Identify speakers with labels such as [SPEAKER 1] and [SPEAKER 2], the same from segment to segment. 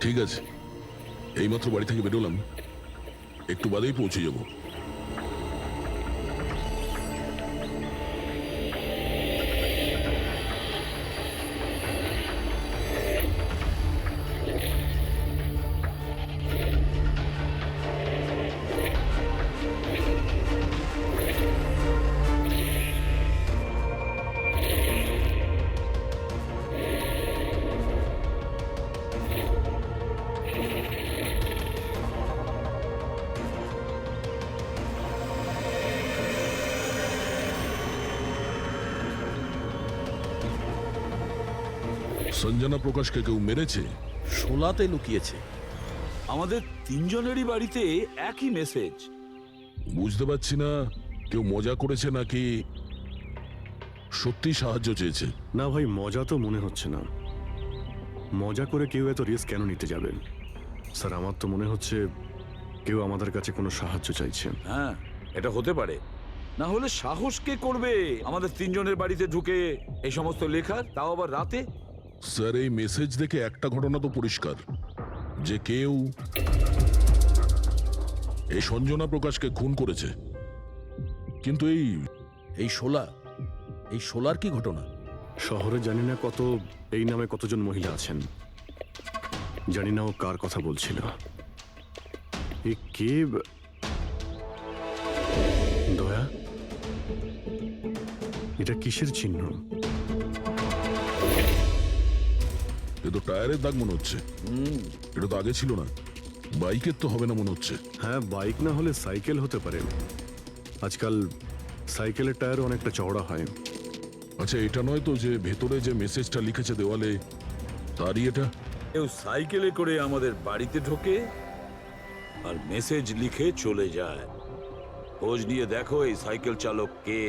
[SPEAKER 1] ঠিক আছে, এইমাত্র বাড়ি থেকে বেরোলাম, একটু বাদেই পৌঁছে যাব। সঞ্জনা প্রকাশকে কেউ মেরেছে?
[SPEAKER 2] শোলাতে লুকিয়েছে।
[SPEAKER 3] আমাদের তিনজনেরই বাড়িতে একই মেসেজ।
[SPEAKER 1] বুঝতে পারছি না কেউ মজা করেছে নাকি সত্যি সাহায্য চেয়েছে।
[SPEAKER 4] না ভাই, মজা তো মনে হচ্ছে না। মজা করে কেউ এত রিস্ক কেন নিতে যাবেন? স্যার, আমার তো মনে হচ্ছে কেউ আমাদের কাছে কোনো সাহায্য চাইছে।
[SPEAKER 3] হ্যাঁ, এটা হতে পারে। না হলে সাহস কে করবে আমাদের তিনজনের বাড়িতে ঢুকে এই সমস্ত লেখার, তাও আবার রাতে?
[SPEAKER 1] স্যার, এই মেসেজ দেখে একটা ঘটনা তো পরিষ্কার, যে কেউ এই সঞ্জনা প্রকাশকে খুন করেছে। কিন্তু
[SPEAKER 2] এই শোলার কি ঘটনা?
[SPEAKER 4] শহরে জানি না এই নামে কতজন মহিলা আছেন, জানি না ও কার কথা বলছিল। এ কে? দয়া, এটা কিসের চিহ্ন?
[SPEAKER 1] এ তো টায়ারের দাগ মনে হচ্ছে। এটা তো আগে ছিল না। বাইকের তো হবে না মনে হচ্ছে।
[SPEAKER 4] হ্যাঁ, বাইক না হলে সাইকেল হতে পারে। আজকাল সাইকেলের টায়ারও অনেকটা চওড়া হয়।
[SPEAKER 1] আচ্ছা, এটা নয় তো যে ভেতরে যে মেসেজটা লিখেছে দেওয়ালে, তারই এটা?
[SPEAKER 3] কেউ সাইকেলে করে আমাদের বাড়িতে ঢোকে আর মেসেজ লিখে চলে যায়। খোঁজ নিয়ে দেখো এই সাইকেল চালক কে।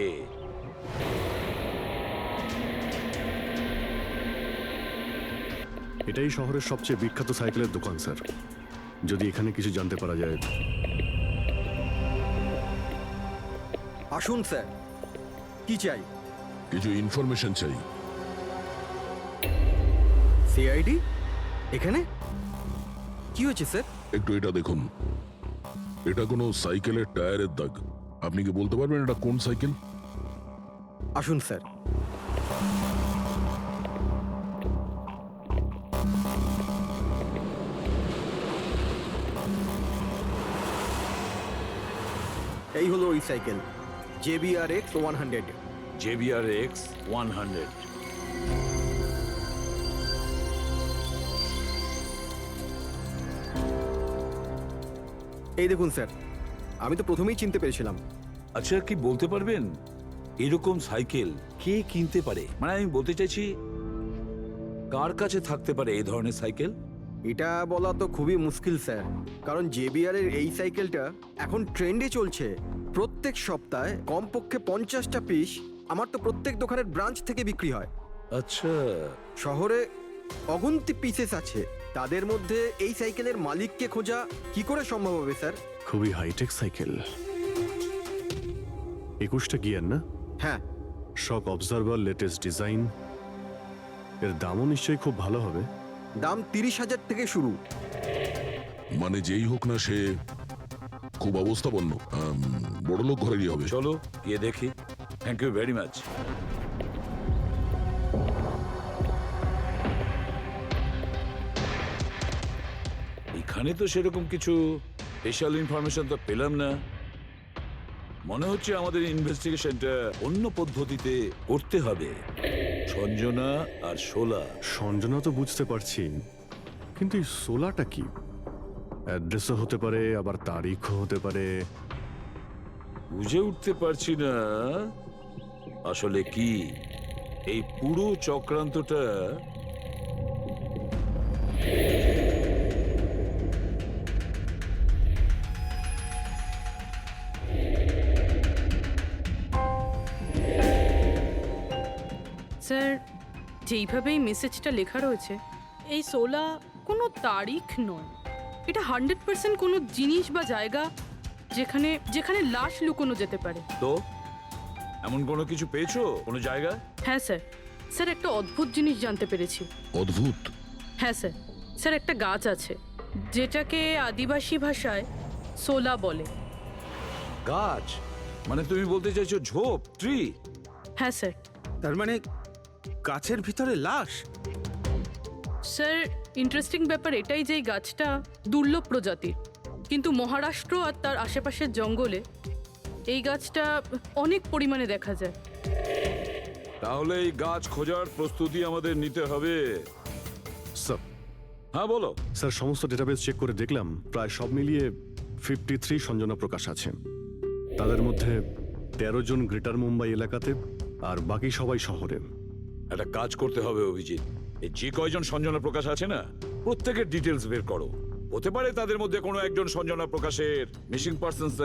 [SPEAKER 4] এটাই শহরের সবচেয়ে বিখ্যাত সাইকেলের দোকান স্যার। যদি এখানে কিছু জানতে পারা যায়।
[SPEAKER 5] আসুন স্যার, কি চাই?
[SPEAKER 1] কিছু ইনফরমেশন চাই।
[SPEAKER 5] সিআইডি এখানে? কি হয়েছে স্যার?
[SPEAKER 1] একটু এটা দেখুন, এটা কোনো সাইকেলের টায়ারের দাগ। আপনি কি বলতে পারবেন এটা কোন সাইকেল?
[SPEAKER 5] আসুন স্যার। এই হলো ওই সাইকেল, JBRX 100।
[SPEAKER 3] JBRX 100।
[SPEAKER 5] এই দেখুন স্যার, আমি তো প্রথমেই চিনতে পেরেছিলাম।
[SPEAKER 3] আচ্ছা, কি বলতে পারবেন এরকম সাইকেল কে কিনতে পারে? মানে আমি বলতে চাইছি, কার কাছে থাকতে পারে এই ধরনের সাইকেল?
[SPEAKER 5] এটা বলা তো খুবই মুশকিল স্যার, কারণ JBR এর এই সাইকেলটা এখন ট্রেন্ডে চলছে। প্রত্যেক সপ্তাহে কমপক্ষে 50টা পিস আমার তো প্রত্যেক দোকানের ব্রাঞ্চ থেকে বিক্রি হয়।
[SPEAKER 3] আচ্ছা,
[SPEAKER 5] শহরে অগুন্তি পিসেস আছে, তাদের মধ্যে এই সাইকেলের মালিককে খোঁজা কি করে সম্ভব হবে স্যার?
[SPEAKER 4] খুবই হাইটেক সাইকেল। 21টা গিয়ার না?
[SPEAKER 5] হ্যাঁ।
[SPEAKER 4] শক অবজারভার, লেটেস্ট ডিজাইন। এর দামও নিশ্চয়ই খুব ভালো হবে।
[SPEAKER 5] দাম 30,000 থেকে শুরু।
[SPEAKER 1] মানে যেই হোক না সে খুব অবস্থাপন্ন, বড়লোক ঘরেরই হবে।
[SPEAKER 3] চলো গিয়ে দেখি। Thank you very much. এখানে তো সেরকম কিছু স্পেশাল ইনফরমেশন তো পেলাম না। মনে হচ্ছে আমাদের ইনভেস্টিগেশনটা অন্য পদ্ধতিতে করতে হবে। সঞ্জনা আর শোলা।
[SPEAKER 4] সঞ্জনা তো বুঝতে পারছি, কিন্তু এই সোলাটা কি? অ্যাড্রেসও হতে পারে, আবার তারিখও হতে পারে।
[SPEAKER 3] বুঝে উঠতে পারছি না আসলে কি এই পুরো চক্রান্তটা
[SPEAKER 6] স্যার, যেইভাবে এই মেসেজটা লেখা রয়েছে, এই 16 কোনো তারিখ নয়। এটা 100% কোনো জিনিস বা জায়গা যেখানে যেখানে লাশ লুকোনো যেতে পারে।
[SPEAKER 3] তো এমন কোনো কিছু পেয়েছো কোনো জায়গা?
[SPEAKER 6] হ্যাঁ স্যার, স্যার একটা অদ্ভুত জিনিস জানতে পেরেছি।
[SPEAKER 1] অদ্ভুত?
[SPEAKER 6] হ্যাঁ স্যার, স্যার একটা গাছ আছে যেটাকে আদিবাসী ভাষায় সোলা বলে।
[SPEAKER 3] গাছ? মানে তুমি বলতে চাইছো ঝোপ, ট্রি?
[SPEAKER 6] হ্যাঁ স্যার।
[SPEAKER 7] তার মানে গাছের ভিতরে লাশ?
[SPEAKER 6] স্যার, ইন্টারেস্টিং ব্যাপার এটাই যে এই গাছটা দুর্লভ প্রজাতির, কিন্তু মহারাষ্ট্র আর তার আশেপাশের জঙ্গলে এই গাছটা অনেক পরিমাণে দেখা যায়।
[SPEAKER 3] তাহলে এই গাছ খোঁজার প্রস্তুতি আমাদের নিতে হবে।
[SPEAKER 4] স্যার,
[SPEAKER 3] হ্যাঁ বলো।
[SPEAKER 4] স্যার সমস্ত ডেটাবেস চেক করে দেখলাম, প্রায় সব মিলিয়ে 53 সঞ্জনা প্রকাশ আছে। তাদের মধ্যে 13 জন গ্রেটার মুম্বাই এলাকাতে, আর বাকি সবাই শহরে।
[SPEAKER 3] একটা কাজ করতে হবে অভিজিৎ, এই যে কয়জন সঞ্জনা প্রকাশ আছে না, প্রত্যেকের ডিটেলস বের করো। হতে পারে তাদের মধ্যে কোনো একজন সঞ্জনা প্রকাশের মিসিং পার্সনস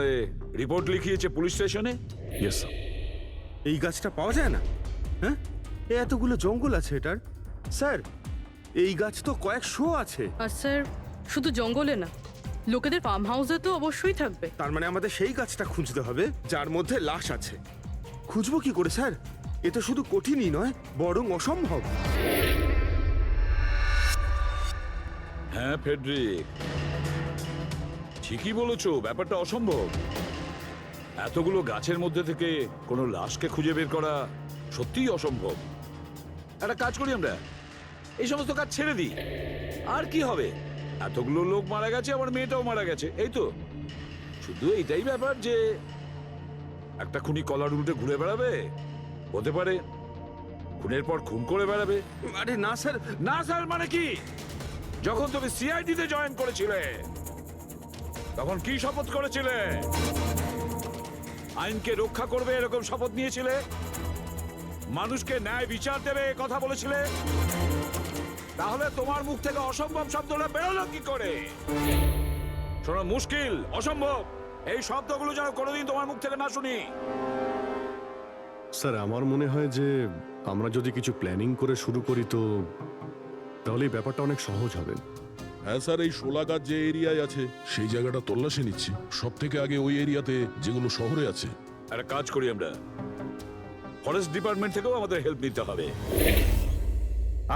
[SPEAKER 3] রিপোর্ট লিখিয়েছে পুলিশ স্টেশনে।
[SPEAKER 4] Yes sir.
[SPEAKER 7] এই গাছটা পাওয়া যায় না? হ্যাঁ, এতগুলো জঙ্গল আছে এটার। স্যার, এই গাছ তো কয়েকশো আছে।
[SPEAKER 6] আর স্যার, শুধু জঙ্গলে না, লোকেদের ফার্ম হাউসে তো অবশ্যই থাকবে।
[SPEAKER 7] তার মানে আমাদের সেই গাছটা খুঁজতে হবে যার মধ্যে লাশ আছে। খুঁজবো কি করে স্যার? এ তো শুধু কঠিনই নয়, বরং অসম্ভব।
[SPEAKER 3] হ্যাঁ ফেডরিক, ঠিকই বলেছো, ব্যাপারটা অসম্ভব। এতগুলো গাছের মধ্যে থেকে কোনো লাশকে খুঁজে বের করা সত্যিই অসম্ভব। একটা কাজ করি আমরা, এই সমস্ত কাজ ছেড়ে দিই। আর কি হবে, এতগুলো লোক মারা গেছে, আমার মেয়েটাও মারা গেছে, এই তো। শুধু এইটাই ব্যাপার যে একটা খুনি কলার উল্টে ঘুরে বেড়াবে, হতে পারে খুনের পর খুন করে বেড়াবে।
[SPEAKER 7] আরে না স্যার।
[SPEAKER 3] না স্যার মানে কি? যখন তুমি সিআইডি তে জয়েন করেছিলে তখন কি শপথ করেছিলে? আইনকে রক্ষা করবে এরকম শপথ নিয়েছিলে? মানুষকে ন্যায় বিচার দেবে কথা বলেছিলে? তাহলে তোমার মুখ থেকে অসম্ভব শব্দটা বেরোলো কি করে? শোনো, মুশকিল, অসম্ভব, এই শব্দগুলো যেন কোনোদিন তোমার মুখ থেকে না শুনি।
[SPEAKER 4] স্যার, আমার মনে হয় যে আমরা যদি কিছু প্ল্যানিং করে শুরু করি তো তাহলে এই ব্যাপারটা অনেক সহজ হবে।
[SPEAKER 1] হ্যাঁ স্যার, এই শোলা গাছ যে এরিয়ায় আছে সেই জায়গাটা তল্লাশি নিচ্ছি। সব থেকে আগে ওই এরিয়াতে যেগুলো শহরে আছে।
[SPEAKER 3] একটা কাজ করি আমরা, ফরেস্ট ডিপার্টমেন্ট থেকেও আমাদের হেল্প নিতে হবে।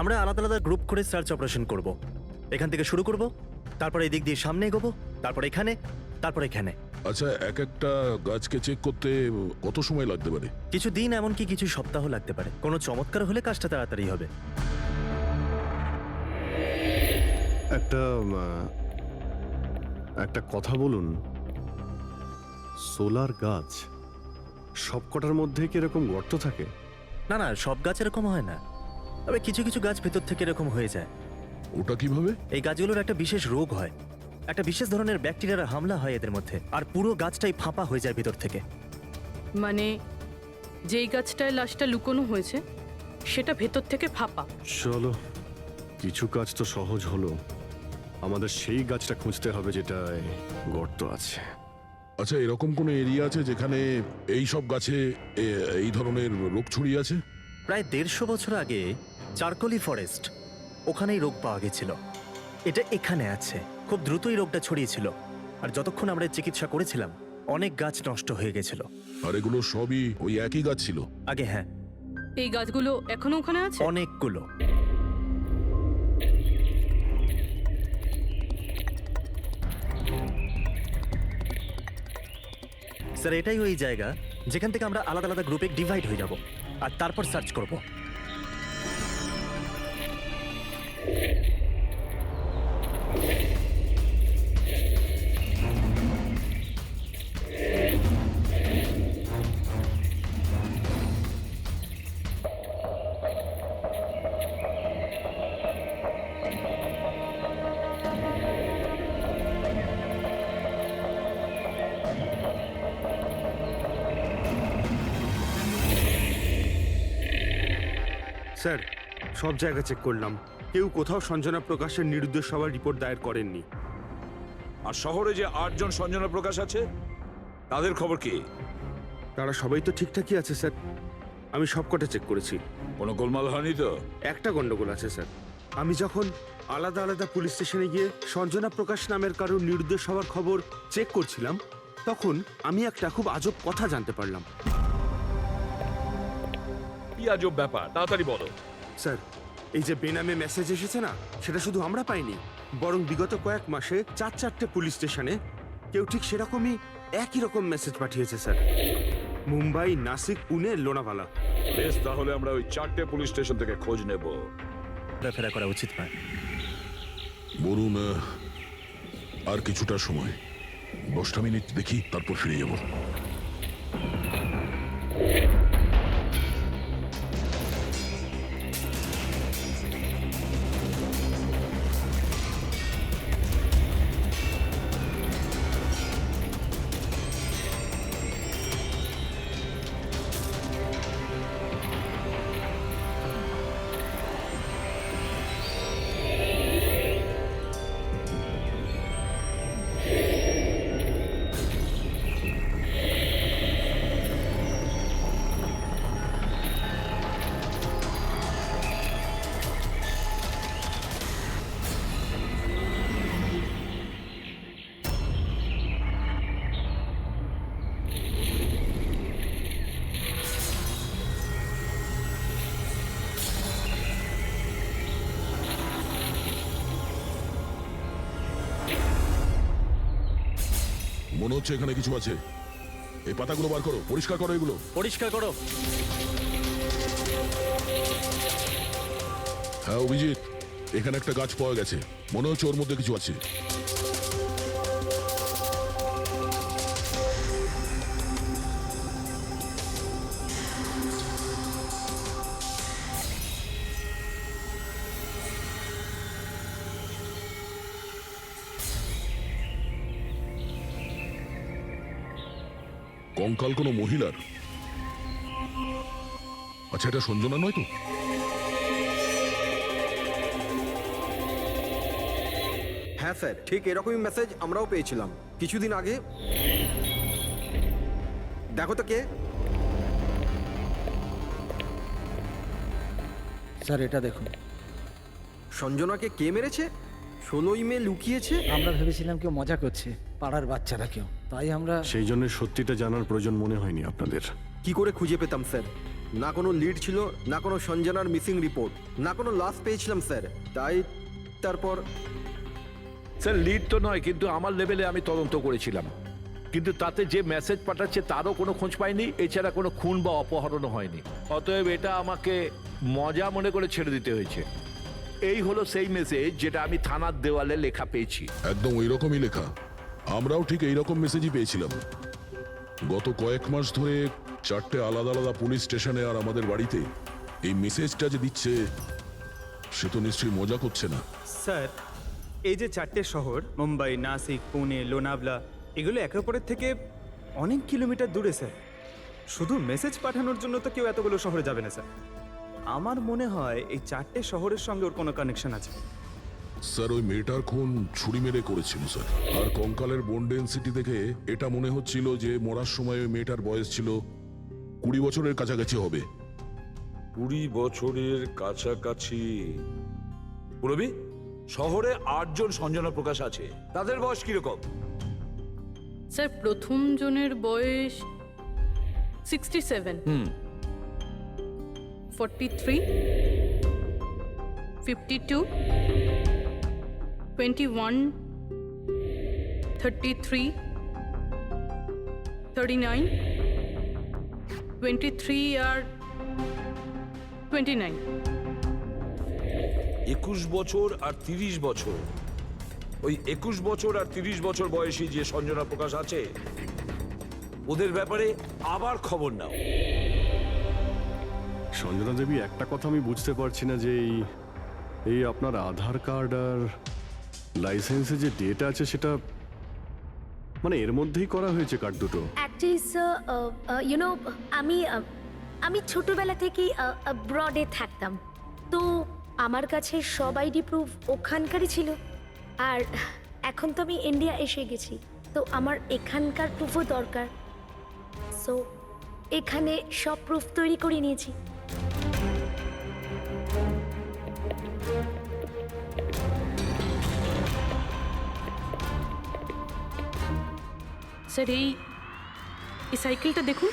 [SPEAKER 8] আমরা আলাদা আলাদা গ্রুপ করে সার্চ অপারেশন করব। এখান থেকে শুরু করব, তারপর এই দিক দিয়ে সামনে এগোবো, তারপর এখানে, তারপর এখানে।
[SPEAKER 1] আচ্ছা, এক একটা গাছকে চেক করতে কত সময় লাগতে পারে?
[SPEAKER 8] কিছু দিন, এমনকি কিছু সপ্তাহ লাগতে পারে। কোনো চমৎকার হলে কাজটা তাড়াতাড়ি হবে।
[SPEAKER 4] একটা কথা বলুন, সোলার গাছ সবকটার মধ্যে কি এরকম গর্ত থাকে?
[SPEAKER 8] না না, সব গাছ এরকম হয় না, তবে কিছু কিছু গাছ ভেতর থেকে এরকম হয়ে যায়।
[SPEAKER 1] ওটা কিভাবে?
[SPEAKER 8] এই গাছগুলোর একটা বিশেষ রোগ হয়, একটা বিশেষ ধরনের ব্যাকটেরিয়ার হামলা হয় এদের মধ্যে, আর পুরো গাছটাই ফাঁপা হয়ে যায় ভেতর থেকে।
[SPEAKER 6] মানে যেই গাছটায় লাশটা লুকোনো হয়েছে সেটা ভেতর থেকে ফাঁপা।
[SPEAKER 4] চলো, কিছু কাজ তো সহজ হলো। আমাদের সেই গাছটা খুঁজতে হবে যেটায় গর্ত আছে।
[SPEAKER 1] আচ্ছা, এরকম কোনো এরিয়া আছে যেখানে এই সব গাছে এই ধরনের রোগ ছড়িয়ে আছে?
[SPEAKER 8] প্রায় 150 বছর আগে চারকোলি ফরেস্ট, ওখানেই রোগ পাওয়া গেছিল। এটা এখানে আছে। খুব দ্রুতই রোগটা ছড়িয়েছিল, আর যতক্ষণ আমরা চিকিৎসা করেছিলাম অনেক গাছ নষ্ট হয়ে গেছিল।
[SPEAKER 1] আর এগুলো সবই ওই একই গাছ ছিল?
[SPEAKER 8] আগে হ্যাঁ,
[SPEAKER 6] এই গাছগুলো এখনো ওখানে আছে?
[SPEAKER 8] অনেকগুলো। স্যার, এটাই ওই জায়গা যেখান থেকে আমরা আলাদা আলাদা গ্রুপে ডিভাইড হয়ে যাব, আর তারপর সার্চ করব।
[SPEAKER 7] স্যার সব জায়গা চেক করলাম, কেউ কোথাও সঞ্জনা প্রকাশের নিরুদ্দেশ হওয়ার রিপোর্ট দায়ের করেননি।
[SPEAKER 3] আর শহরে যে 8 জন সঞ্জনা প্রকাশ আছে তাদের খবর কি?
[SPEAKER 7] তারা সবাই তো ঠিকঠাকই আছে স্যার, আমি সবকটা চেক করেছি।
[SPEAKER 3] কোনো গোলমাল হয়নি তো?
[SPEAKER 7] একটা গন্ডগোল আছে স্যার। আমি যখন আলাদা আলাদা পুলিশ স্টেশনে গিয়ে সঞ্জনা প্রকাশ নামের কারোর নিরুদ্দেশ হওয়ার খবর চেক করছিলাম, তখন আমি একটা খুব আজব কথা জানতে পারলাম।
[SPEAKER 3] কি আজব ব্যাপার, তাড়াতাড়ি বলো।
[SPEAKER 7] স্যার, এই যে বেনামে মেসেজ এসেছে না, সেটা শুধু আমরা পাইনি, বরং বিগত কয়েক মাসে 4-4টে পুলিশ স্টেশনে কেউ ঠিক সেরকমই একই রকম মেসেজ পাঠিয়েছে স্যার। মুম্বাই, নাসিক, পুনে, লোনাভালা।
[SPEAKER 3] বেশ, তাহলে আমরা ওই 4টে পুলিশ স্টেশন থেকে খোঁজ নেব।
[SPEAKER 8] ফেরা করা উচিত নয়।
[SPEAKER 1] বলুন, আর কিছুটা সময়, 10টা মিনিট দেখি, তারপর ফিরে যাব। মনে হচ্ছে এখানে কিছু আছে। এই পাতাগুলো বার করো, পরিষ্কার করো এগুলো।
[SPEAKER 8] পরিষ্কার করো।
[SPEAKER 1] হ্যাঁ অভিজিৎ, এখানে একটা গাছ পাওয়া গেছে, মনে হচ্ছে ওর মধ্যে কিছু আছে। কঙ্কাল কোনো মহিলার? আচ্ছা, এটা সঞ্জনা নয় তো?
[SPEAKER 5] হ্যাঁ স্যার, ঠিক এরকমই মেসেজ আমরাও পেয়েছিলাম কিছুদিন আগে। দেখো তো কে।
[SPEAKER 9] স্যার এটা দেখুন,
[SPEAKER 5] সঞ্জনাকে কে মেরেছে? 16ই মে লুকিয়েছে।
[SPEAKER 9] আমরা ভেবেছিলাম কেউ মজা করছে, পাড়ার বাচ্চারা কেউ, তাই আমরা
[SPEAKER 4] সেই জন্য সত্যিটা জানার প্রয়োজন মনে হয়নি আপনাদের।
[SPEAKER 5] কি করে খুঁজে পেতাম স্যার? না কোনো লিড ছিল, না কোনো সঞ্জনার মিসিং রিপোর্ট, না কোনো লাশ পেয়েছিলাম স্যার। তাই তারপর
[SPEAKER 2] স্যার, লিড তো নয়, কিন্তু আমার লেভেলে আমি তদন্ত করেছিলাম, কিন্তু তাতে যে মেসেজ পাঠাচ্ছে তারও কোনো খোঁজ পাইনি, এছাড়া কোনো খুন বা অপহরণও হয়নি। অতএব এটা আমাকে মজা মনে করে ছেড়ে দিতে হয়েছে। এই হলো সেই মেসেজ যেটা আমি থানার দেওয়ালে লেখা পেয়েছি।
[SPEAKER 1] একদম ওই রকমই লেখা, আমরাও ঠিক এইরকম মেসেজই পেয়েছিলাম। গত কয়েক মাস ধরে 4টে আলাদা আলাদা পুলিশ স্টেশনে আর আমাদের বাড়িতে এই মেসেজটা যে দিচ্ছে, সে তো নিশ্চয়ই মজা করছে না।
[SPEAKER 10] স্যার, এই যে 4টে শহর মুম্বাই, নাসিক, পুনে, লোনাভলা, এগুলো একে অপরের থেকে অনেক কিলোমিটার দূরে স্যার। শুধু মেসেজ পাঠানোর জন্য তো কেউ এতগুলো শহরে যাবে না স্যার। আমার মনে হয় এই 4টে শহরের সঙ্গে ওর কোনো কানেকশন আছে।
[SPEAKER 1] স্যার, ওই মেয়েটার খুন ছুরি মেরে করেছিল স্যার। আর কঙ্কালের বোন ডেন্সিটি থেকে এটা মনে হচ্ছিল যে মরার সময় ওই মেয়েটার বয়স ছিল 20 বছরের কাছাকাছি হবে।
[SPEAKER 3] 20 বছরের কাছাকাছি। পুরবি, শহরে 8 জন সঞ্জনা প্রকাশ আছে, তাদের বয়স কিরকম?
[SPEAKER 6] স্যার, প্রথম জনের বয়স 67, 43, 52, 21, 33, 39, 23 আর 29।
[SPEAKER 3] 21 বছর আর 30 বছর। ওই 21 বছর আর 30 বছর বয়সী যে সঞ্জনা প্রকাশ আছে, ওদের ব্যাপারে আবার খবর নাও।
[SPEAKER 4] সঞ্জনা দেবী, একটা কথা আমি বুঝতে পারছি না যে এই আপনার আধার কার্ড আর লাইসেন্সে যে ডেটা আছে সেটা মানে এর মধ্যেই করা হয়েছে কার্ড দুটো।
[SPEAKER 11] অ্যাকচুয়ালি স্যার, আমি ছোটবেলা থেকেই ব্রডে থাকতাম, তো আমার কাছে সব আইডি প্রুফ ওখানকারই ছিল, আর এখন তো আমি ইন্ডিয়া এসে গেছি, তো আমার এখানকার প্রুফও দরকার। সো এখানে সব প্রুফ তৈরি করে নিয়েছি।
[SPEAKER 6] স্যার এই সাইকেলটা দেখুন।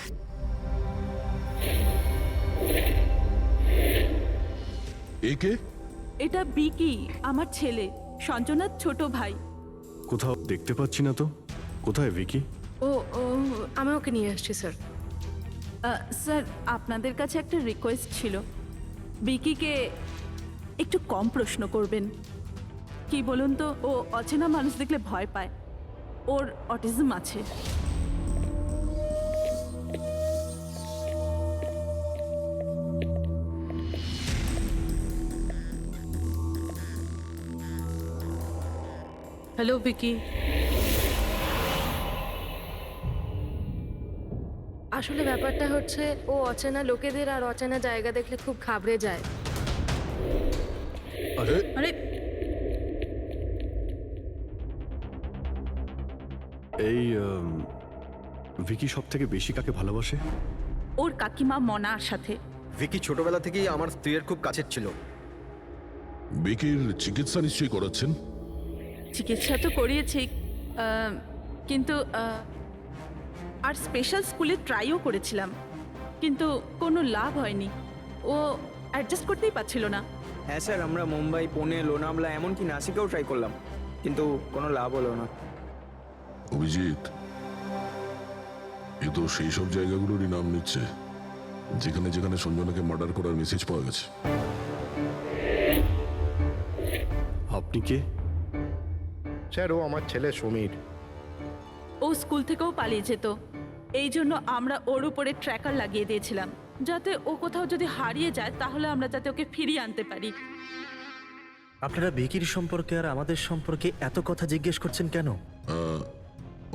[SPEAKER 1] একে
[SPEAKER 12] এটা বিকি, আমার ছেলে, সঞ্জনার ছোট ভাই।
[SPEAKER 4] কোথাও দেখতে পাচ্ছি না তো। কোথায় ভিকি?
[SPEAKER 6] ও ও আমি ওকে নিয়ে আসছি স্যার।
[SPEAKER 12] স্যার, আপনাদের কাছে একটা রিকোয়েস্ট ছিল, বিকিকে একটু কম প্রশ্ন করবেন। কি বলুন তো, ও অচেনা মানুষ দেখলে ভয় পায়, ওর অটিজম আছে।
[SPEAKER 6] হ্যালো ভিকি। আসলে ব্যাপারটা হচ্ছে ও অচেনা লোকেদের আর অচেনা জায়গা দেখলে খুব ঘাবড়ে যায়।
[SPEAKER 1] আরে
[SPEAKER 6] আরে
[SPEAKER 4] এই ভিকি সব থেকে বেশি কাকে ভালোবাসে?
[SPEAKER 12] ওর কাকিমা মনার সাথে।
[SPEAKER 5] ভিকি ছোটবেলা থেকেই আমার স্ত্রীর খুব কাছের ছিল।
[SPEAKER 1] বিকির চিকিৎসা নিশ্চয়ই করাচ্ছেন?
[SPEAKER 12] চিকিৎসা তো করিয়েছি, কিন্তু আর স্পেশাল স্কুলে ট্রাইও করেছিলাম, কিন্তু কোনো লাভ হয়নি। ও অ্যাডজাস্ট করতেই পারছিল না।
[SPEAKER 10] হ্যাঁ স্যার, আমরা মুম্বাই, পুনে, লোনাভলা, এমনকি নাসিকেও ট্রাই করলাম, কিন্তু কোনো লাভ হলো না।
[SPEAKER 1] অভিজিৎ, এ তো সেই সব জায়গাগুলোরই নাম নিচ্ছে যেখানে যেখানে সঞ্জনাকে মার্ডার করার মেসেজ পাওয়া গেছে।
[SPEAKER 4] আপনি কে?
[SPEAKER 13] স্যার, ও আমার ছেলে সমীর।
[SPEAKER 12] ও স্কুল থেকেও পালিয়ে যেত, এই জন্য আমরা ওর উপরে ট্র্যাকার লাগিয়ে দিয়েছিলাম, যাতে ও কোথাও যদি হারিয়ে যায় তাহলে আমরা যাতে ওকে ফিরিয়ে আনতে পারি।
[SPEAKER 8] আপনারা ভিকির সম্পর্কে আর আমাদের সম্পর্কে এত কথা জিজ্ঞেস করছেন কেন?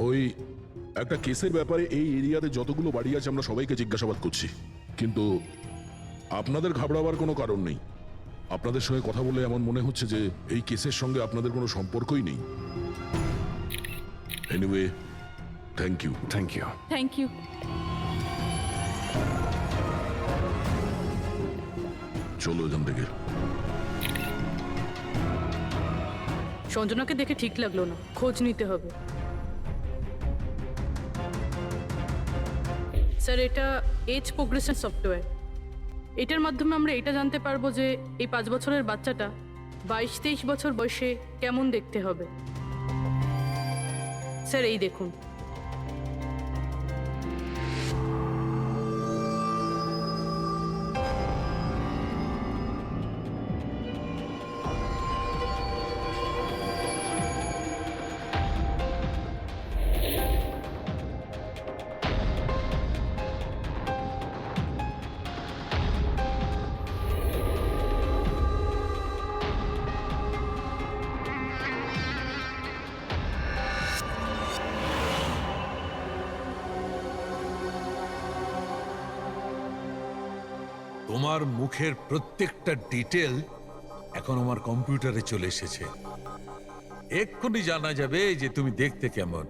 [SPEAKER 1] ওই একটা কেসের ব্যাপারে এই এরিয়াতে যতগুলো বাড়ি আছে আমরা সবাইকে জিজ্ঞাসাবাদ করছি, কিন্তু আপনাদের ঘাবড়াবার কোনো কারণ নেই। আপনাদের সঙ্গে কথা বলে এমন মনে হচ্ছে যে এই কেসের সঙ্গে আপনাদের কোনো সম্পর্কই নেই। Anyway, thank you.
[SPEAKER 4] Thank you.
[SPEAKER 12] Thank you.
[SPEAKER 1] চলো এখান থেকে।
[SPEAKER 6] সঞ্জনাকে দেখে ঠিক লাগলো না, খোঁজ নিতে হবে। স্যার, এটা এজ প্রোগ্রেশন সফটওয়্যার। এটার মাধ্যমে আমরা এটা জানতে পারবো যে এই 5 বছরের বাচ্চাটা 22-23 বছর বয়সে কেমন দেখতে হবে। স্যার এই দেখুন।
[SPEAKER 14] তোমার মুখের প্রত্যেকটা ডিটেল এখন আমার কম্পিউটারে চলে এসেছে। এক্ষুনি জানা যাবে যে তুমি দেখতে কেমন।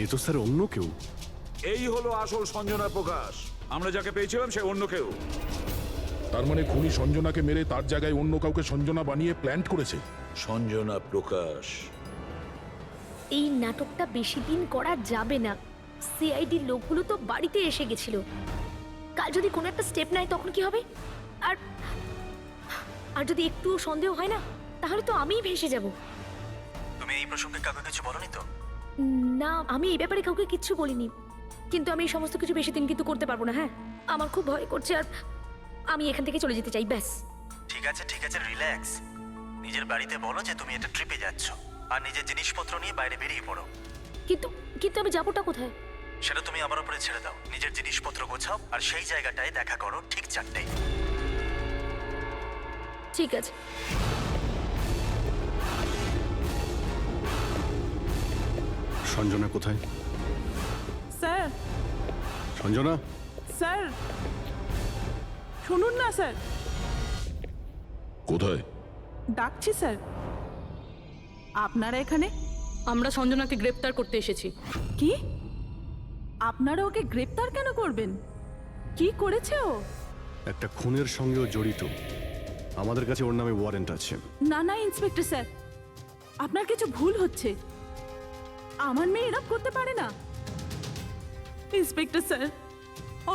[SPEAKER 4] এ তো স্যার অন্য কেউ।
[SPEAKER 3] এই হলো আসল সঞ্জনা প্রকাশ। আমরা যাকে পেয়েছিলাম সে অন্য কেউ।
[SPEAKER 1] তার মানে খুনি সঞ্জনাকে মেরে তার জায়গায় অন্য কাউকে সঞ্জনা বানিয়ে প্ল্যান্ট করেছে।
[SPEAKER 3] সঞ্জনা প্রকাশ।
[SPEAKER 11] এই নাটকটা বেশি দিন করা যাবে না। সিআইডি লোকগুলো তো বাড়িতে এসে গেছিল, কাল যদি কোনো একটা স্টেপ নেয় তখন কি হবে? আর আর যদি একটুও সন্দেহ হয় না, তাহলে তো আমিই ভেসে যাব।
[SPEAKER 8] তুমি এই প্রসঙ্গে কাউকে কিছু বলনি তো?
[SPEAKER 11] না, আমি এই ব্যাপারে কাউকে কিচ্ছু বলিনি, কিন্তু আমি এই সমস্ত কিছু বেশি দিন কিন্তু করতে পারবো না। হ্যাঁ, আমার খুব ভয় করছে, আর আমি এখান থেকে চলে যেতে চাই, ব্যাস।
[SPEAKER 8] ঠিক আছে, রিল্যাক্স। নিজের বাড়িতে বলো যে তুমি এটা ট্রিপে যাচ্ছ, আর নিজের জিনিসপত্র নিয়ে বাইরে বেরিয়ে পড়ো।
[SPEAKER 11] কিন্তু কিন্তু আমি যাবোটা কোথায়?
[SPEAKER 8] সেটা তুমি আমার উপরে ছেড়ে দাও। নিজের জিনিসপত্র গোছাও, আর সেই জায়গাটায় দেখা করো ঠিক 4টায়।
[SPEAKER 11] ঠিক আছে।
[SPEAKER 4] সঞ্জনা কোথায়?
[SPEAKER 12] স্যার,
[SPEAKER 4] সঞ্জনা,
[SPEAKER 12] স্যার শুনুন না স্যার,
[SPEAKER 1] কোথায়?
[SPEAKER 12] ডাকছি স্যার। আপনারা এখানে?
[SPEAKER 6] আমরা সঞ্জনাকে গ্রেপ্তার করতে এসেছি।
[SPEAKER 12] কি? আপনারা ওকে গ্রেপ্তার কেন করবেন? কি করেছে ও?
[SPEAKER 4] একটা খুনের সঙ্গেও জড়িত। আমাদের কাছে ওর নামে ওয়ারেন্ট আছে।
[SPEAKER 12] না ইন্সপেক্টর স্যার, আপনার কিছু ভুল হচ্ছে। আমার মেয়ে এরকম করতে পারে না। ইন্সপেক্টর স্যার,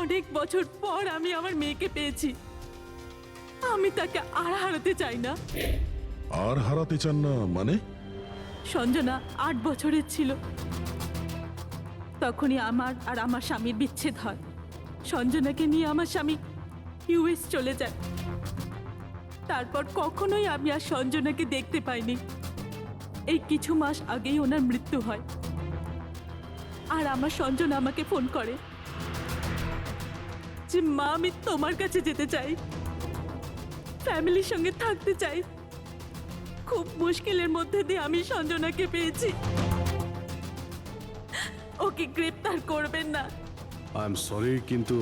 [SPEAKER 12] অনেক বছর পর আমি আমার মেয়েকে পেয়েছি। আমি তাকে আর হারাতে চাই না।
[SPEAKER 1] আর হারাতে চান না মানে?
[SPEAKER 12] সঞ্জনা 8 বছরের ছিল, তখনই আমার আর আমার স্বামীর বিচ্ছেদ হয়। সঞ্জনাকে নিয়ে আমার স্বামী ইউএস চলে যায়। তারপর কখনোই আমি আর সঞ্জনাকে দেখতে পাইনি। এই কিছু মাস আগেই ওনার মৃত্যু হয়। আর আমার সঞ্জনা আমাকে ফোন করে যে মা, আমি তোমার কাছে যেতে চাই, ফ্যামিলির সঙ্গে থাকতে চাই। খুব মুশকিলের মধ্যে দিয়ে আমি সঞ্জনাকে পেয়েছি। ওকে গ্রেপ্তার করবেন না।
[SPEAKER 4] আই এম সরি, কিন্তু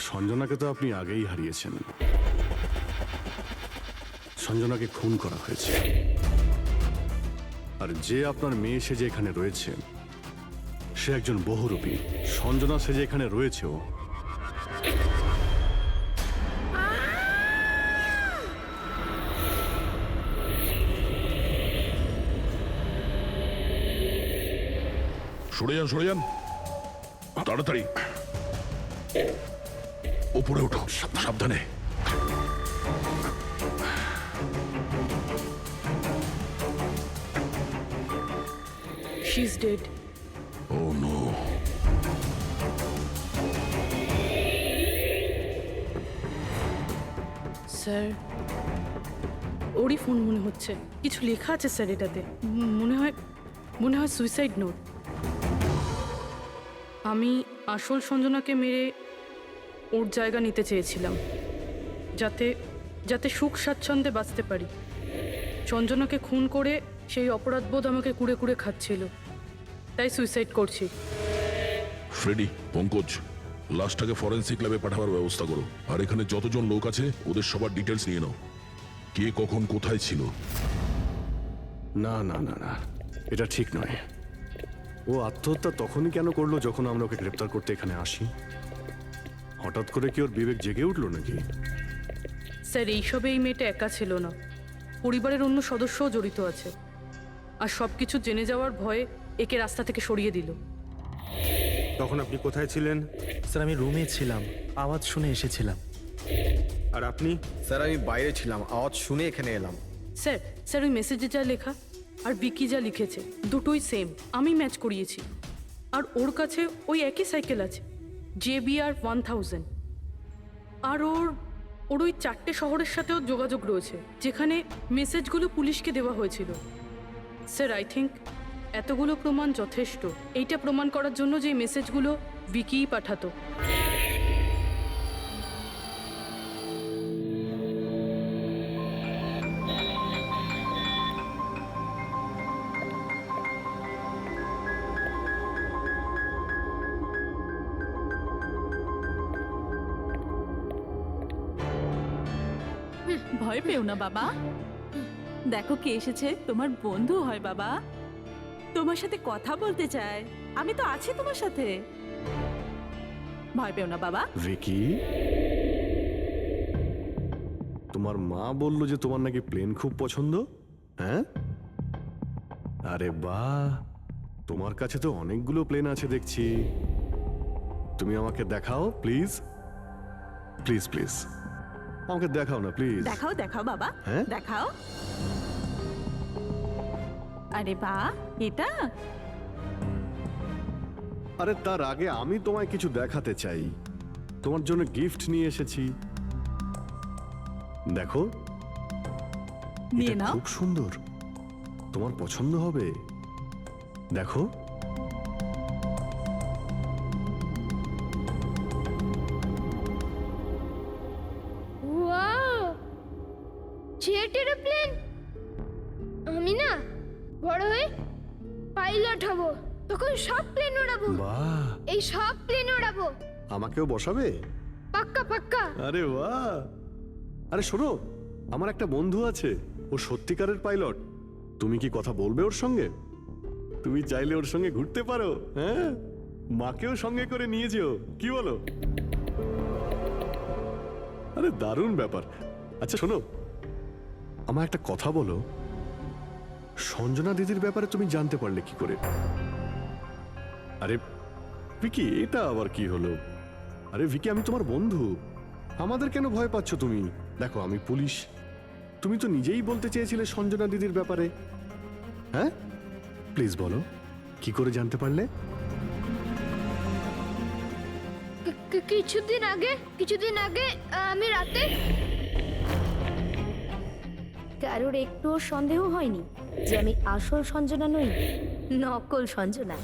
[SPEAKER 4] সঞ্জনাকে তো আপনি আগেই হারিয়েছেন। সঞ্জনাকে খুন করা হয়েছে, আর যে আপনার মেয়ে সেজে এখানে রয়েছে সে একজন বহুরূপী। সঞ্জনা সেজে এখানে রয়েছেও।
[SPEAKER 1] সরে যান তাড়াতাড়ি। উপরে ওঠো, সাবধানে।
[SPEAKER 6] She is dead.
[SPEAKER 1] Oh no.
[SPEAKER 6] Sir, ওরই ফোন মনে হচ্ছে। কিছু লেখা আছে স্যার এটাতে। মনে হয় সুইসাইড নোট। আমি আসল সঞ্জনাকে মেরে ওর জায়গা নিতে চেয়েছিলাম, যাতে সুখ স্বাচ্ছন্দ্যে বাঁচতে পারি। সঞ্জনাকে খুন করে সেই অপরাধবোধ আমাকে কুড়ে কুড়ে খাচ্ছিল, তাই সুইসাইড করছি।
[SPEAKER 1] ফ্রেডি, পঙ্কজ, লাশটাকে ফরেন্সিক ল্যাবে পাঠাবার ব্যবস্থা করো। আর এখানে যতজন লোক আছে ওদের সবার ডিটেলস নিয়ে নাও। কে কখন কোথায় ছিল।
[SPEAKER 4] না না না না, এটা ঠিক নয়। ও আত্মহত্যা তখনই কেন করলো যখন আমরা ওকে গ্রেপ্তার করতে এখানে আসি? হঠাৎ করে কি ওর বিবেক জেগে উঠলো নাকি?
[SPEAKER 6] স্যার, এইসবে এই মেয়েটা একা ছিল না, পরিবারের অন্য সদস্যও জড়িত আছে। আর সব কিছু জেনে যাওয়ার ভয়ে একে রাস্তা থেকে সরিয়ে দিল।
[SPEAKER 7] তখন আপনি কোথায় ছিলেন?
[SPEAKER 8] স্যার, আমি রুমে ছিলাম, আওয়াজ শুনে এসেছিলাম।
[SPEAKER 7] আর আপনি?
[SPEAKER 5] স্যার, আমি বাইরে ছিলাম, আওয়াজ শুনে এখানে এলাম।
[SPEAKER 6] স্যার ওই মেসেজে যা লেখা আর বিকি যা লিখেছে দুটোই সেম। আমি ম্যাচ করিয়েছি। আর ওর কাছে ওই একই সাইকেল আছে, JBR 1000। আর ওর ওই 4টে শহরের সাথেও যোগাযোগ রয়েছে যেখানে মেসেজগুলো পুলিশকে দেওয়া হয়েছিল। স্যার, আই থিঙ্ক এতগুলো প্রমাণ যথেষ্ট এইটা প্রমাণ করার জন্য যে মেসেজগুলো বিকিই পাঠাতো।
[SPEAKER 12] ভয় পেও না বাবা, দেখো কে এসেছে। তোমার বন্ধু হয় বাবা, তোমার সাথে কথা বলতে চায়। আমি তো আছি তোমার সাথে, ভয় পেও না বাবা।
[SPEAKER 4] ভিকি, তোমার মা বললো যে তোমার নাকি প্লেন খুব পছন্দ। হ্যাঁ, আরে বাহ, তোমার কাছে তো অনেকগুলো প্লেন আছে দেখছি। তুমি আমাকে দেখাও প্লিজ, প্লিজ প্লিজ আমাকে দেখাও না প্লিজ।
[SPEAKER 12] দেখাও দেখাও বাবা,
[SPEAKER 4] হ্যাঁ?
[SPEAKER 12] দেখাও। আরে বাহ, এটা
[SPEAKER 4] আরে তার আগে আমি তোমায় কিছু দেখাতে চাই। তোমার জন্য গিফট নিয়ে এসেছি, দেখো।
[SPEAKER 12] নিয়ে
[SPEAKER 4] এটা
[SPEAKER 12] নাও।
[SPEAKER 4] খুব সুন্দর, তোমার পছন্দ হবে, দেখো।
[SPEAKER 11] Wow, jet aeroplane! আমি না বড় হয়ে পাইলট হব, তখন সব প্লেন উড়াবো,
[SPEAKER 4] বাহ,
[SPEAKER 11] এই সব প্লেন উড়াবো,
[SPEAKER 4] আমাকেও বসাবে?
[SPEAKER 11] পাক্কা পাক্কা।
[SPEAKER 4] আরে বাহ! আরে শোনো, আমার একটা বন্ধু আছে, ও সত্যিকারের পাইলট। তুমি কি কথা বলবে ওর সঙ্গে? তুমি চাইলে ওর সঙ্গে ঘুরতে পারো, হ্যাঁ? মাকেও সঙ্গে করে নিয়ে যেও, কি বলো? আরে দারুণ ব্যাপার। আচ্ছা শোনো, আমার একটা কথা বলো, সঞ্জনা দিদির ব্যাপারে তুমি জানতে পারলে কি করে? আরে ভিকি, এটা আবার কি হলো? আরে ভিকি, আমি তোমার বন্ধু, আমাদের কেন ভয় পাচ্ছ তুমি? দেখো আমি পুলিশ, তুমি তো নিজেই বলতে চেয়েছিলে সঞ্জনা দিদির ব্যাপারে, হ্যাঁ? প্লিজ বলো, কি করে জানতে পারলে?
[SPEAKER 11] কিছুদিন আগে আমি রাতে।
[SPEAKER 15] কারোর একটুও সন্দেহ হয়নি যে আমি আসল সঞ্জনা নই, নকল সঞ্জনা।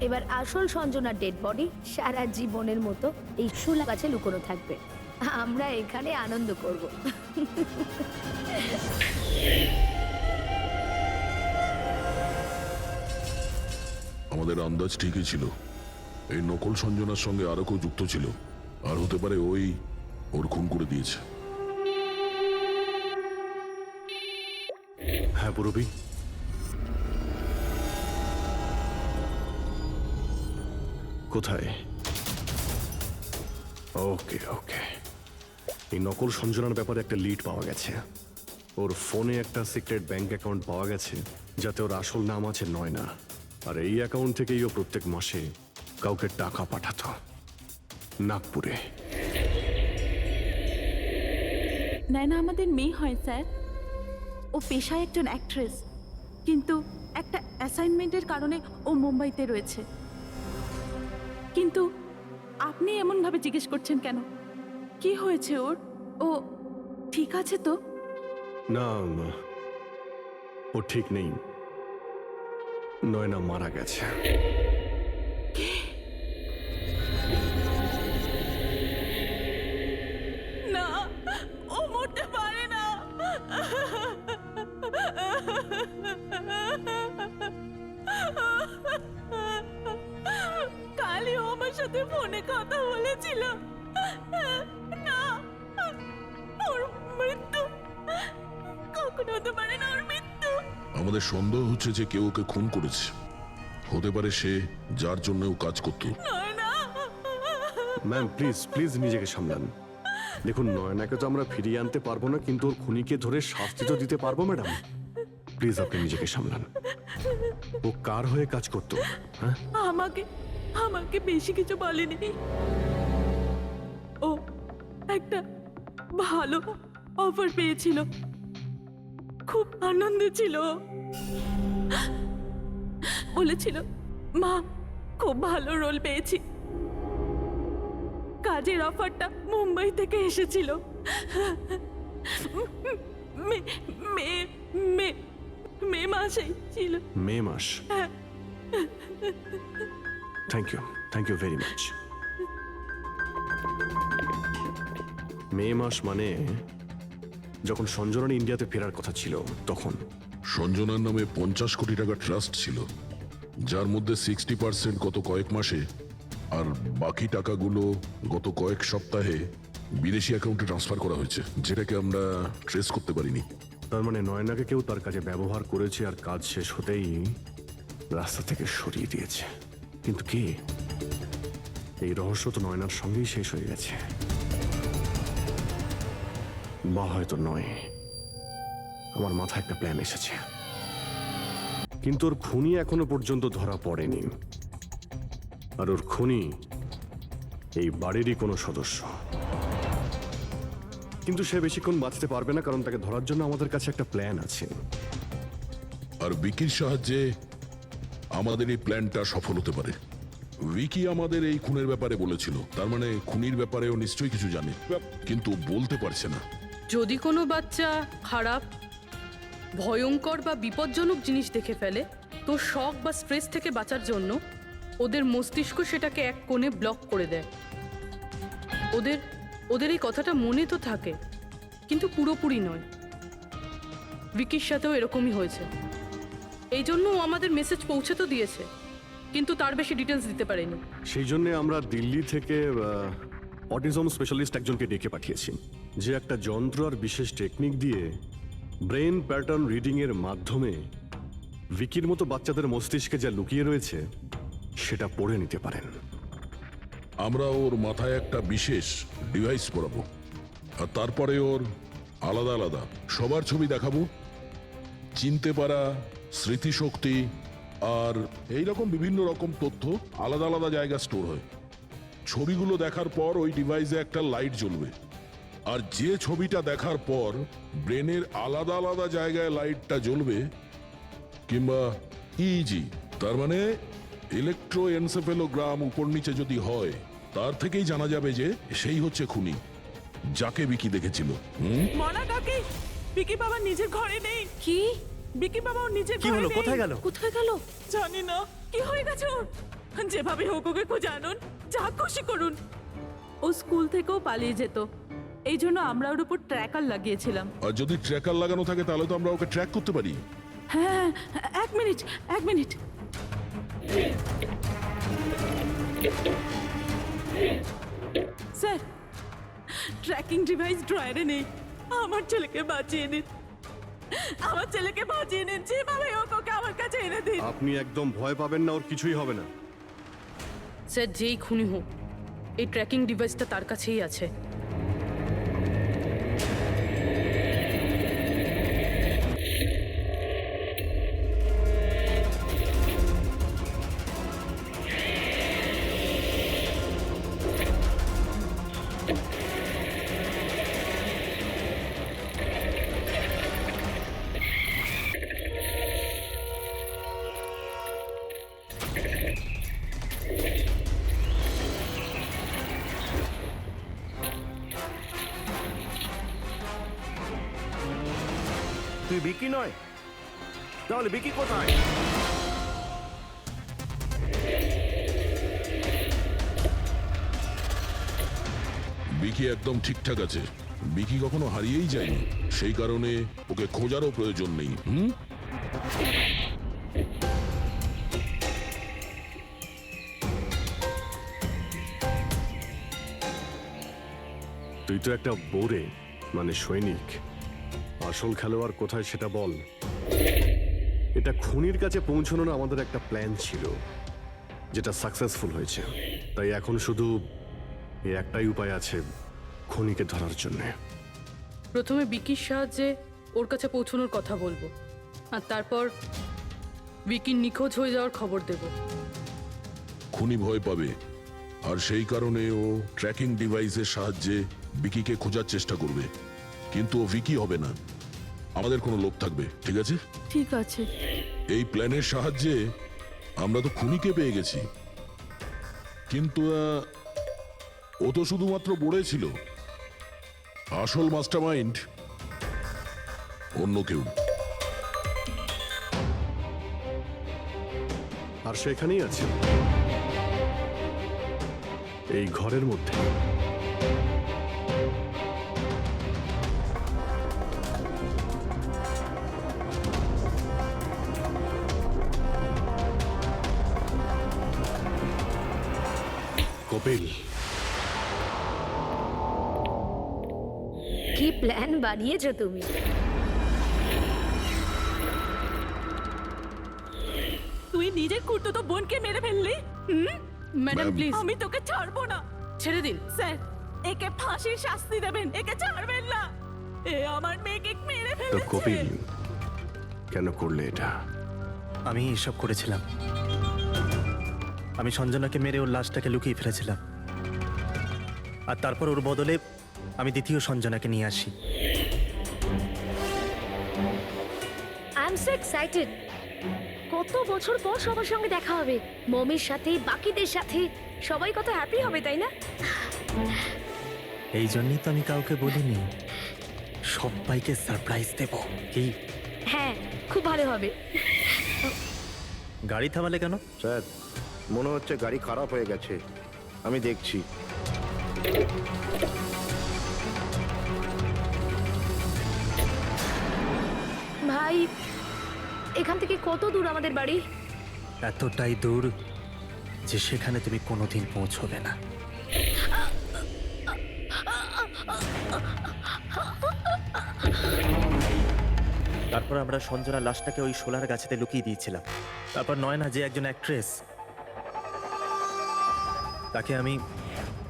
[SPEAKER 15] এবার আসল সঞ্জনার ডেড বডি সারা জীবনের মতো এই শুলা গাছে লুকোনো থাকবে। আমরা এখানে আনন্দ করব।
[SPEAKER 1] আমাদের আন্দাজ ঠিকই ছিল, এই নকল সঞ্জনার সঙ্গে আরো কেউ যুক্ত ছিল, আর হতে পারে ওই ওর খুন করে দিয়েছে।
[SPEAKER 4] হ্যাঁ পুরবি, কোথায়? ওকে ওকে, এই নকল সঞ্জনার ব্যাপারে একটা লিড পাওয়া গেছে। ওর ফোনে একটা সিক্রেট ব্যাংক অ্যাকাউন্ট পাওয়া গেছে, যাতে ওর আসল নাম আছে নয়না। আর এই অ্যাকাউন্ট থেকেই ও প্রত্যেক মাসে কাউকে টাকা পাঠাতো নাগপুরে।
[SPEAKER 12] নয়না আমাদের মেয়ে হয় স্যার, ও পেশায় একজন অ্যাক্ট্রেস, কিন্তু একটা অ্যাসাইনমেন্টের কারণে ও মুম্বাইতে রয়েছে। কিন্তু আপনি এমনভাবে জিজ্ঞেস করছেন কেন? কি হয়েছে ওর? ও ঠিক আছে তো?
[SPEAKER 4] না, ও ঠিক নেই, নয়না মারা গেছে।
[SPEAKER 12] না, ও মরতে পারে না। কালই ও আমার সাথে ফোনে কথা বলেছিল। না, ওর মৃত্যু কখনো হতে পারে না, ওর মৃত্যু।
[SPEAKER 1] আমাদের সন্দেহ হচ্ছে যে কেউ ওকে খুন করেছে, হতে পারে সে যার জন্য ও কাজ করতো।
[SPEAKER 4] ম্যাম প্লিজ প্লিজ নিজেকে সামলান। দেখুন, নয়নাকে তো আমরা ফিরিয়ে আনতে পারবো না, কিন্তু ওর খুনিকে ধরে শাস্তি তো দিতে পারবো ম্যাডাম। প্লিজ আপনি নিজেকে সামলান। ও কার হয়ে কাজ করতো? হ্যাঁ,
[SPEAKER 12] আমাকে বেশি কিছু বলেনি। ও একটা ভালো অফার পেয়েছিল, খুব আনন্দে ছিল। বলেছিল, মা খুব ভালো রোল পেয়েছি। কাজের অফারটা মুম্বাই থেকে এসেছিল। মে মাসেই ছিল।
[SPEAKER 4] মে মাস? Thank you very much. May মাস মানে যখন সঞ্জনার ইন্ডিয়াতে ফেরার কথা ছিল তখন।
[SPEAKER 1] সঞ্জনার নামে 50 কোটি টাকা ট্রাস্ট ছিল, যার মধ্যে 60% গত কয়েক মাসে আর বাকি টাকাগুলো গত কয়েক সপ্তাহে বিদেশি অ্যাকাউন্টে ট্রান্সফার করা হয়েছে, যেটাকে আমরা ট্রেস করতে পারিনি।
[SPEAKER 4] তার মানে নয়নাকে কেউ তার কাজে ব্যবহার করেছে, আর কাজ শেষ হতেই রাস্তা থেকে সরিয়ে দিয়েছে। কিন্তু কে? এই রহস্য তো নয়নার সঙ্গেই শেষ হয়ে গেছে, বা হয়তো নয়। আমার মাথায় একটা প্ল্যান এসেছে, কিন্তু ওর খুনি এখনো পর্যন্ত ধরা পড়েনি। আর ওর খুনি এই বাড়িরই কোনো সদস্য। কিন্তু সে বেশিক্ষণ বাঁচতে পারবে না, কারণ তাকে ধরার জন্য আমাদের কাছে একটা প্ল্যান আছে।
[SPEAKER 1] আর বিকির সাহায্যে আমাদের এই প্ল্যানটা সফল হতে পারে। উইকি আমাদের এই খুনের ব্যাপারে বলেছিল, তার মানে খুনির ব্যাপারেও নিশ্চয়ই কিছু জানে, কিন্তু বলতে পারছে না।
[SPEAKER 6] যদি কোনো বাচ্চা খারাপ, ভয়ঙ্কর বা বিপজ্জনক জিনিস দেখে ফেলে, তো শক বা স্ট্রেস থেকে বাঁচার জন্য ওদের মস্তিষ্ক সেটাকে এক কোণে ব্লক করে দেয়। ওদের এই কথাটা মনে তো থাকে, কিন্তু পুরোপুরি নয়। ভিকির সাথেও এরকমই হয়েছে। এই জন্য ও আমাদের মেসেজ পৌঁছে তো দিয়েছে, কিন্তু তার বেশি ডিটেলস দিতে পারেনি।
[SPEAKER 4] সেই জন্য আমরা দিল্লি থেকে অটিজম স্পেশালিস্ট একজনকে ডেকে পাঠিয়েছি, যে একটা যন্ত্র আর বিশেষ টেকনিক দিয়ে ব্রেন প্যাটার্ন রিডিং এর মাধ্যমে ভিকির মতো বাচ্চাদের মস্তিষ্কে যা লুকিয়ে রয়েছে সেটা পড়ে নিতে পারেন।
[SPEAKER 1] আমরা ওর মাথায় একটা বিশেষ ডিভাইস পরাবো, আর তারপরে ওর আলাদা আলাদা সবার ছবি দেখাবো। চিনতে পারা, স্মৃতিশক্তি আর এই রকম বিভিন্ন রকম তথ্য আলাদা আলাদা জায়গায় স্টোর হয়। ছবিগুলো দেখার পর ওই ডিভাইসে একটা লাইট জ্বলবে, আর যে ছবিটা দেখার পর ব্রেনের আলাদা আলাদা জায়গায় লাইটটা জ্বলবে, কিংবা ইজি তার মানে ইলেকট্রোএনসেফেলোগ্রাম উপর নিচে যদি হয়, তার থেকেই জানা যাবে যে সেই হচ্ছে খুনি, যাকে বিকি দেখেছিল।
[SPEAKER 12] মনা কাকি, বিকি বাবা নিজের ঘরে নেই।
[SPEAKER 15] কি?
[SPEAKER 12] বিকি বাবা ওর নিজের
[SPEAKER 8] কি
[SPEAKER 12] ঘরে
[SPEAKER 8] হলো?
[SPEAKER 12] নেই।
[SPEAKER 8] কোথায় গেল?
[SPEAKER 15] কোথায় গেল?
[SPEAKER 12] জানি না কি হয়ে গেছে ওর। যেভাবে হোক ওকে খুঁজে আনুন, যা খুশি করুন। ও স্কুল থেকেও পালিয়ে যেত, এই জন্য আমরা ওর উপর ট্র্যাকার লাগিয়েছিলাম।
[SPEAKER 1] আর যদি ট্র্যাকার লাগানো থাকে তাহলে তো আমরা ওকে ট্র্যাক করতে পারি।
[SPEAKER 12] হ্যাঁ, এক মিনিট। স্যার, ট্র্যাকিং ডিভাইস ড্রয়ারে নেই। আমার ছেলেকে বাঁচিয়ে নিন, যেভাবে হোক ওকে আমার কাছে এনে দিন।
[SPEAKER 4] আপনি একদম ভয় পাবেন না, ওর কিছুই হবে না।
[SPEAKER 6] স্যার, যেই খুনি হোক, এই ট্র্যাকিং ডিভাইসটা তার কাছেই আছে।
[SPEAKER 13] তুই বিকি নয়, তাহলে বিকি কোথায়?
[SPEAKER 1] বিকি একদম ঠিকঠাক আছে। বিকি কখনো হারিয়েই যায়নি, সেই কারণে ওকে খোঁজারও প্রয়োজন নেই।
[SPEAKER 4] তুই তো একটা বোরে, মানে সৈনিক। আসল খেলোয়াড় কোথায় সেটা বল। এটা খুনির কাছে পৌঁছানোর আমাদের একটা প্ল্যান ছিল, যেটা সাকসেসফুল হয়েছে। তাই এখন শুধু এই একটাই উপায় আছে খুনিকে ধরার জন্য।
[SPEAKER 6] প্রথমে বিকির সাহায্যে ওর কাছে পৌঁছানোর কথা বলবো, আর তারপর বিকির নিখোঁজ হয়ে যাওয়ার খবর দেব।
[SPEAKER 1] খুনি ভয় পাবে, আর সেই কারণে ও ট্র্যাকিং ডিভাইসের সাহায্যে বিকিকে খোঁজার চেষ্টা করবে, কিন্তু ও ভিকি হবে না। আমাদের কোনো লোক থাকবে, ঠিক আছে?
[SPEAKER 12] ঠিক আছে।
[SPEAKER 1] এই প্ল্যানের সাহায্যে আমরা তো খুনিকে পেয়ে গেছি, কিন্তু ও তো শুধুমাত্র বড়ে ছিল। আসল মাস্টারমাইন্ড অন্য কেউ।
[SPEAKER 4] আর সেখানেই আছে, এই ঘরের মধ্যে। কপিল,
[SPEAKER 15] কি প্ল্যান বানিয়েছো তুমি?
[SPEAKER 12] তুই নিজের কুর্তুতো বোনকে মেরে ফেললি।
[SPEAKER 6] ম্যাডাম প্লিজ,
[SPEAKER 12] আমি তোকে ছাড়বো না।
[SPEAKER 6] ছেড়ে দিন।
[SPEAKER 12] স্যার, একে ফাঁসির শাস্তি দেবেন, একে ছাড়বেন না। এ আমার মেয়েকে মেরে
[SPEAKER 4] তো
[SPEAKER 12] ফেলেছে।
[SPEAKER 4] কপিল, কেন করলে এটা?
[SPEAKER 8] আমি এসব করেছিলাম। আমি সঞ্জনাকে মেরে ওর লাশটাকে লুকিয়ে ফেলেছিলাম, আর তারপর ওর বদলে আমি দ্বিতীয় সঞ্জনাকে নিয়ে আসি।
[SPEAKER 15] I am so excited. কত বছর পর সবার সঙ্গে দেখা হবে, মমির সাথে, বাকিদের সাথে, সবাই কত হ্যাপি হবে, তাই না?
[SPEAKER 8] এই জন্যই তো আমি কাউকে বলিনি সবাইকে সারপ্রাইজ দেব। কি
[SPEAKER 15] হ্যাঁ, খুব ভালো হবে।
[SPEAKER 8] গাড়ি থামালে কেন?
[SPEAKER 13] স্যার মনে হচ্ছে গাড়ি খারাপ হয়ে গেছে, আমি দেখছি।
[SPEAKER 15] ভাই, এখান থেকে কত দূর আমাদের বাড়ি?
[SPEAKER 8] এতটাই দূর যে সেখানে তুমি কোনোদিন পৌঁছবে না। তারপর আমরা সঞ্জনার লাশটাকে ওই শোলার গাছেতে লুকিয়ে দিয়েছিলাম। তারপর নয়না যে একজন অ্যাক্ট্রেস, তাকে আমি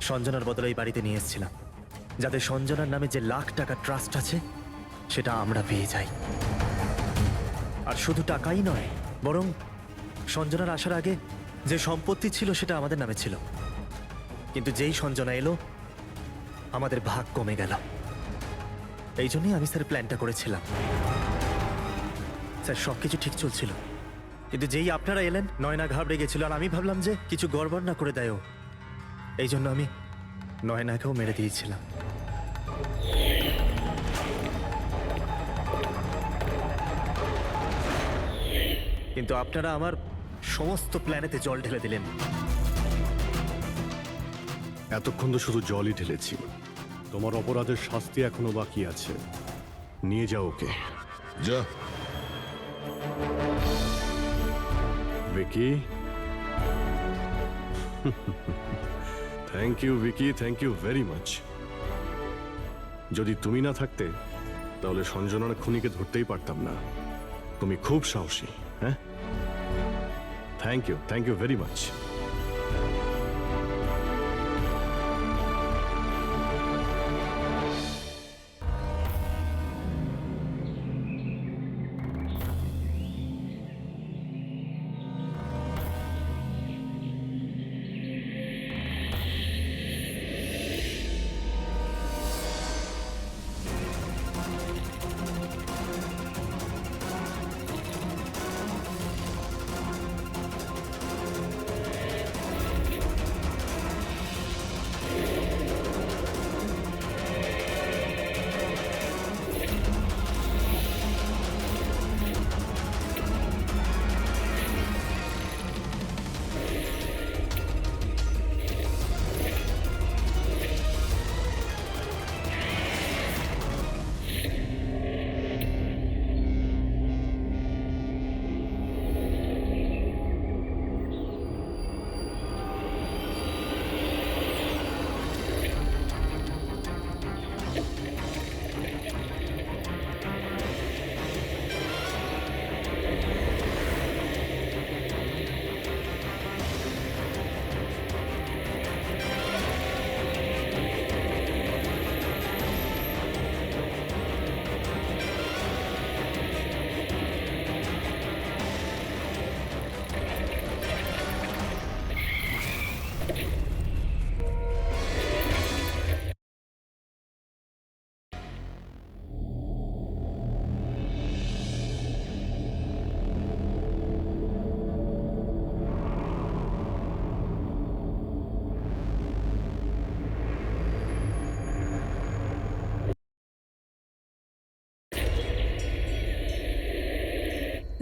[SPEAKER 8] সঞ্জনার বদলে এই বাড়িতে নিয়ে এসেছিলাম, যাতে সঞ্জনার নামে যে লাখ টাকা ট্রাস্ট আছে সেটা আমরা পেয়ে যাই। আর শুধু টাকাই নয়, বরং সঞ্জনার আসার আগে যে সম্পত্তি ছিল সেটা আমাদের নামে ছিল, কিন্তু যেই সঞ্জনা এলো আমাদের ভাগ কমে গেল। এই জন্যই আমি স্যার প্ল্যানটা করেছিলাম। স্যার সবকিছু ঠিক চলছিল, কিন্তু যেই আপনারা এলেন নয়না ঘাবড়ে গেছিল, আর আমি ভাবলাম যে কিছু গড়বড় না করে দেয় ও। এই জন্য আমি নয়নাকেও মেরে দিয়েছিলাম। কিন্তু আপনারা আমার সমস্ত প্ল্যানেতে জল ঢেলে দিলেন।
[SPEAKER 4] এতক্ষণ তো শুধু জলই ঢেলেছি। তোমার অপরাধের শাস্তি এখনো বাকি আছে। নিয়ে যাও ওকে।
[SPEAKER 1] যা।
[SPEAKER 4] Vicky, thank you Vicky, thank you very much. যদি তুমি না থাকতে তাহলে সঞ্জনার খুনিকে ধরতেই পারতাম না। তুমি খুব সাহসী। হ্যাঁ, thank you very much.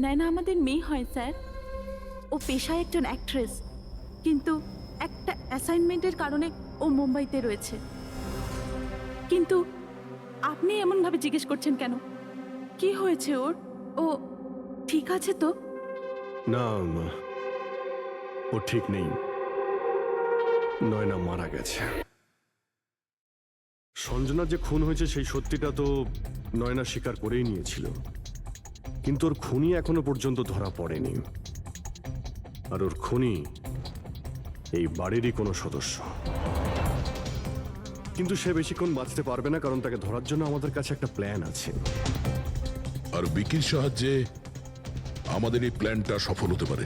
[SPEAKER 12] Nayna আমাদের মেয়ে হয় স্যার। ও পেশায় একজন অ্যাক্ট্রেস, কিন্তু একটা অ্যাসাইনমেন্টের কারণে ও মুম্বাইতে রয়েছে। কিন্তু আপনি এমনভাবে জিজ্ঞেস করছেন কেন? কি হয়েছে ওর? ও ঠিক আছে তো?
[SPEAKER 4] না, ও ঠিক নেই। নয়না মারা গেছে। সঞ্জনা যে খুন হয়েছে সেই সত্যিটা তো নয়না স্বীকার করেই নিয়েছিল, কিন্তু ওর খুনি এখনো পর্যন্ত ধরা পড়েনি। আর ওর খুনি এই বাড়িরই কোনো সদস্য। কিন্তু সে বেশিক্ষণ বাঁচতে পারবে না, কারণ তাকে ধরার জন্য আমাদের কাছে একটা প্ল্যান আছে।
[SPEAKER 1] আর বিকির সাহায্যে আমাদের এই প্ল্যানটা সফল হতে পারে।